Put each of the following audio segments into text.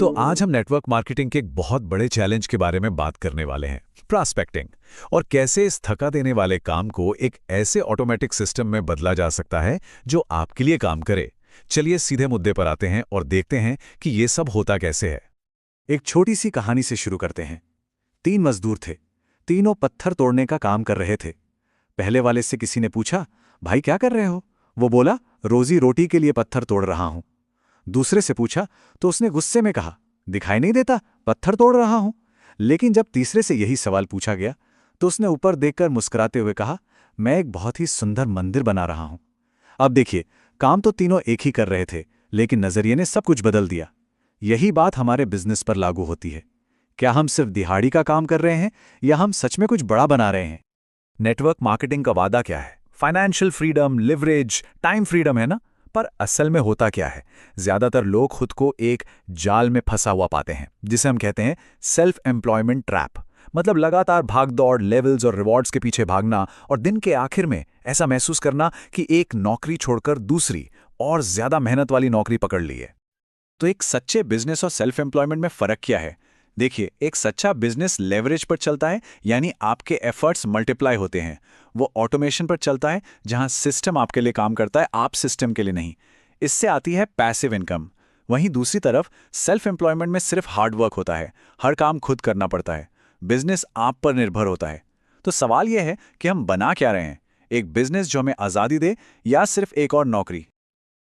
तो आज हम नेटवर्क मार्केटिंग के एक बहुत बड़े चैलेंज के बारे में बात करने वाले हैं, प्रॉस्पेक्टिंग, और कैसे इस थका देने वाले काम को एक ऐसे ऑटोमेटिक सिस्टम में बदला जा सकता है जो आपके लिए काम करे। चलिए सीधे मुद्दे पर आते हैं और देखते हैं कि ये सब होता कैसे है। एक छोटी सी कहानी से शुरू करते हैं। 3 मजदूर थे। तीनों पत्थर तोड़ने का काम कर रहे थे। पहले वाले से किसी ने पूछा, भाई क्या कर रहे हो? वो बोला, रोजी रोटी के लिए पत्थर तोड़ रहा हूं। दूसरे से पूछा तो उसने गुस्से में कहा, दिखाई नहीं देता, पत्थर तोड़ रहा हूं। लेकिन जब तीसरे से यही सवाल पूछा गया तो उसने ऊपर देखकर मुस्कुराते हुए कहा, मैं एक बहुत ही सुंदर मंदिर बना रहा हूं। अब देखिए, काम तो तीनों एक ही कर रहे थे, लेकिन नजरिए ने सब कुछ बदल दिया। यही बात हमारे बिजनेस पर लागू होती है। क्या हम सिर्फ दिहाड़ी का काम कर रहे हैं या हम सच में कुछ बड़ा बना रहे हैं? नेटवर्क मार्केटिंग का वादा क्या है? Financial freedom, leverage, time freedom, है ना? पर असल में होता क्या है? ज्यादातर लोग खुद को एक जाल में फंसा हुआ पाते हैं, जिसे हम कहते हैं सेल्फ एम्प्लॉयमेंट ट्रैप। मतलब लगातार भागदौड़, लेवल्स और रिवॉर्ड्स के पीछे भागना, और दिन के आखिर में ऐसा महसूस करना कि एक नौकरी छोड़कर दूसरी और ज्यादा मेहनत वाली नौकरी पकड़ ली है। तो एक सच्चे बिजनेस और सेल्फ एम्प्लॉयमेंट में फर्क क्या है? देखिए, एक सच्चा बिजनेस लेवरेज पर चलता है, यानी आपके एफर्ट्स मल्टीप्लाई होते हैं। वो ऑटोमेशन पर चलता है, जहां सिस्टम आपके लिए काम करता है, आप सिस्टम के लिए नहीं। इससे आती है पैसिव इनकम। वहीं दूसरी तरफ सेल्फ एम्प्लॉयमेंट में सिर्फ हार्ड वर्क होता है, हर काम खुद करना पड़ता है। बिजनेस आप पर निर्भर होता है। तो सवाल यह है कि हम बना क्या रहे हैं? एक बिजनेस जो हमें आज़ादी दे, या सिर्फ एक और नौकरी?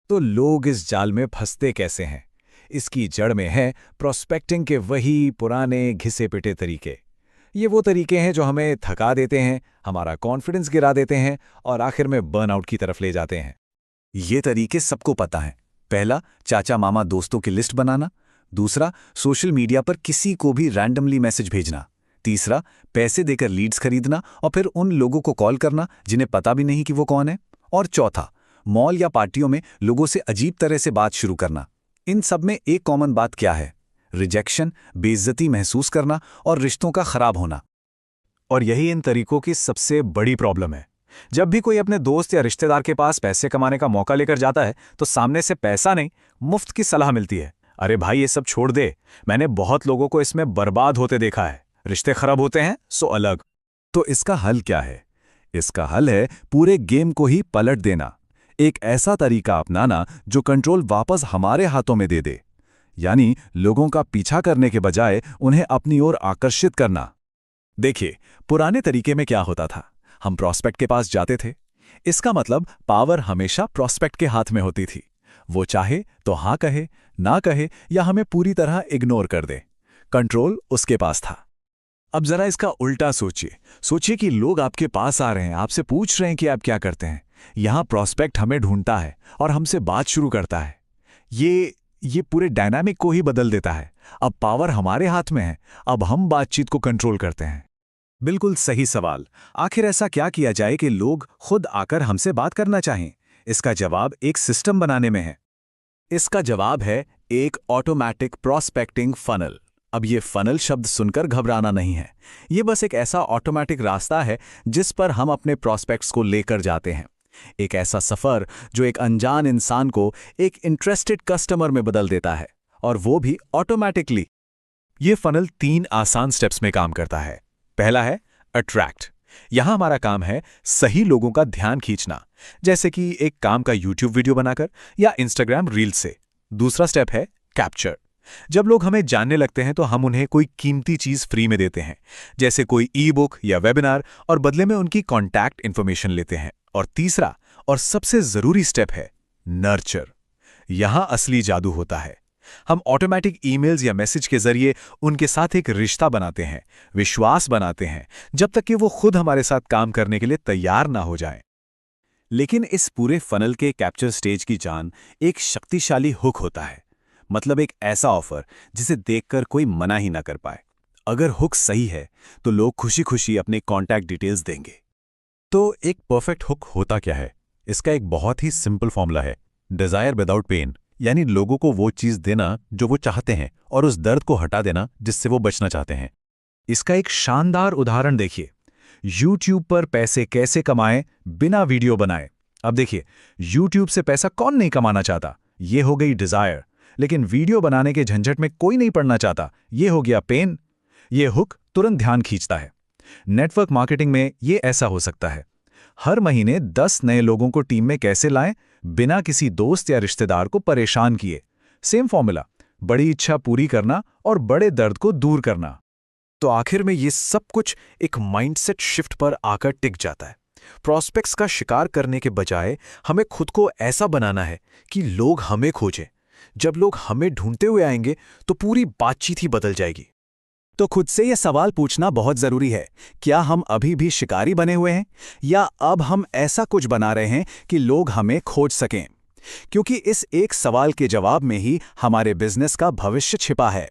तो लोग इस जाल में फंसते कैसे हैं? इसकी जड़ में है प्रोस्पेक्टिंग के वही पुराने घिसे पिटे तरीके। ये वो तरीके हैं जो हमें थका देते हैं, हमारा कॉन्फिडेंस गिरा देते हैं और आखिर में बर्नआउट की तरफ ले जाते हैं। ये तरीके सबको पता है। पहला, चाचा मामा दोस्तों की लिस्ट बनाना। दूसरा, सोशल मीडिया पर किसी को भी रैंडमली मैसेज भेजना। तीसरा, पैसे देकर लीड्स खरीदना और फिर उन लोगों को कॉल करना जिन्हें पता भी नहीं कि वो कौन है। और चौथा, मॉल या पार्टियों में लोगों से अजीब तरह से बात शुरू करना। इन सब में एक कॉमन बात क्या है? रिजेक्शन, बेइज्जती महसूस करना और रिश्तों का खराब होना। और यही इन तरीकों की सबसे बड़ी प्रॉब्लम है। जब भी कोई अपने दोस्त या रिश्तेदार के पास पैसे कमाने का मौका लेकर जाता है तो सामने से पैसा नहीं, मुफ्त की सलाह मिलती है। अरे भाई, ये सब छोड़ दे, मैंने बहुत लोगों को इसमें बर्बाद होते देखा है, रिश्ते खराब होते हैं सो अलग। तो इसका हल क्या है? इसका हल है पूरे गेम को ही पलट देना। एक ऐसा तरीका अपनाना जो कंट्रोल वापस हमारे हाथों में दे दे, यानी लोगों का पीछा करने के बजाय उन्हें अपनी ओर आकर्षित करना। देखिए, पुराने तरीके में क्या होता था? हम प्रॉस्पेक्ट के पास जाते थे। इसका मतलब पावर हमेशा प्रॉस्पेक्ट के हाथ में होती थी। वो चाहे तो हाँ कहे, ना कहे, या हमें पूरी तरह इग्नोर कर दे। कंट्रोल उसके पास था। अब जरा इसका उल्टा सोचिए। सोचिए कि लोग आपके पास आ रहे हैं, आपसे पूछ रहे हैं कि आप क्या करते हैं। यहां प्रॉस्पेक्ट हमें ढूंढता है और हमसे बात शुरू करता है। ये पूरे डायनामिक को ही बदल देता है। अब पावर हमारे हाथ में है, अब हम बातचीत को कंट्रोल करते हैं। बिल्कुल सही सवाल। आखिर ऐसा क्या किया जाए कि लोग खुद आकर हमसे बात करना चाहें? इसका जवाब एक सिस्टम बनाने में है। इसका जवाब है एक ऑटोमैटिक प्रॉस्पेक्टिंग फनल। अब ये फनल शब्द सुनकर घबराना नहीं है। ये बस एक ऐसा ऑटोमैटिक रास्ता है जिस पर हम अपने प्रॉस्पेक्ट्स को लेकर जाते हैं। एक ऐसा सफर जो एक अनजान इंसान को एक इंटरेस्टेड कस्टमर में बदल देता है, और वो भी ऑटोमैटिकली। ये फनल 3 आसान स्टेप्स में काम करता है। पहला है अट्रैक्ट। यहां हमारा काम है सही लोगों का ध्यान खींचना, जैसे कि एक काम का यूट्यूब वीडियो बनाकर या इंस्टाग्राम रील से। दूसरा स्टेप है कैप्चर। जब लोग हमें जानने लगते हैं तो हम उन्हें कोई कीमती चीज फ्री में देते हैं, जैसे कोई ई बुक या वेबिनार, और बदले में उनकी कॉन्टैक्ट इंफॉर्मेशन लेते हैं। और तीसरा और सबसे जरूरी स्टेप है नर्चर। यहां असली जादू होता है। हम ऑटोमेटिक ईमेल्स या मैसेज के जरिए उनके साथ एक रिश्ता बनाते हैं, विश्वास बनाते हैं, जब तक कि वो खुद हमारे साथ काम करने के लिए तैयार ना हो जाएं। लेकिन इस पूरे फनल के कैप्चर स्टेज की जान एक शक्तिशाली हुक होता है। मतलब एक ऐसा ऑफर जिसे देखकर कोई मना ही ना कर पाए। अगर हुक सही है तो लोग खुशी खुशी अपने कॉन्टैक्ट डिटेल्स देंगे। तो एक परफेक्ट हुक होता क्या है? इसका एक बहुत ही सिंपल फॉर्मूला है, डिजायर विदाउट पेन। यानी लोगों को वो चीज देना जो वो चाहते हैं और उस दर्द को हटा देना जिससे वो बचना चाहते हैं। इसका एक शानदार उदाहरण देखिए। YouTube पर पैसे कैसे कमाएं बिना वीडियो बनाए। अब देखिए, YouTube से पैसा कौन नहीं कमाना चाहता? ये हो गई डिजायर। लेकिन वीडियो बनाने के झंझट में कोई नहीं पड़ना चाहता। ये हो गया पेन। ये हुक तुरंत ध्यान खींचता है। नेटवर्क मार्केटिंग में ये ऐसा हो सकता है। हर महीने 10 नए लोगों को टीम में कैसे लाएं, बिना किसी दोस्त या रिश्तेदार को परेशान किए। सेम फॉर्मूला, बड़ी इच्छा पूरी करना और बड़े दर्द को दूर करना। तो आखिर में ये सब कुछ एक माइंडसेट शिफ्ट पर आकर टिक जाता है। प्रॉस्पेक्ट्स का शिकार करने के बजाय हमें खुद को ऐसा बनाना है कि लोग हमें खोजें। जब लोग हमें ढूंढते हुए आएंगे तो पूरी बातचीत ही बदल जाएगी। तो खुद से यह सवाल पूछना बहुत जरूरी है, क्या हम अभी भी शिकारी बने हुए हैं या अब हम ऐसा कुछ बना रहे हैं कि लोग हमें खोज सकें? क्योंकि इस एक सवाल के जवाब में ही हमारे बिजनेस का भविष्य छिपा है।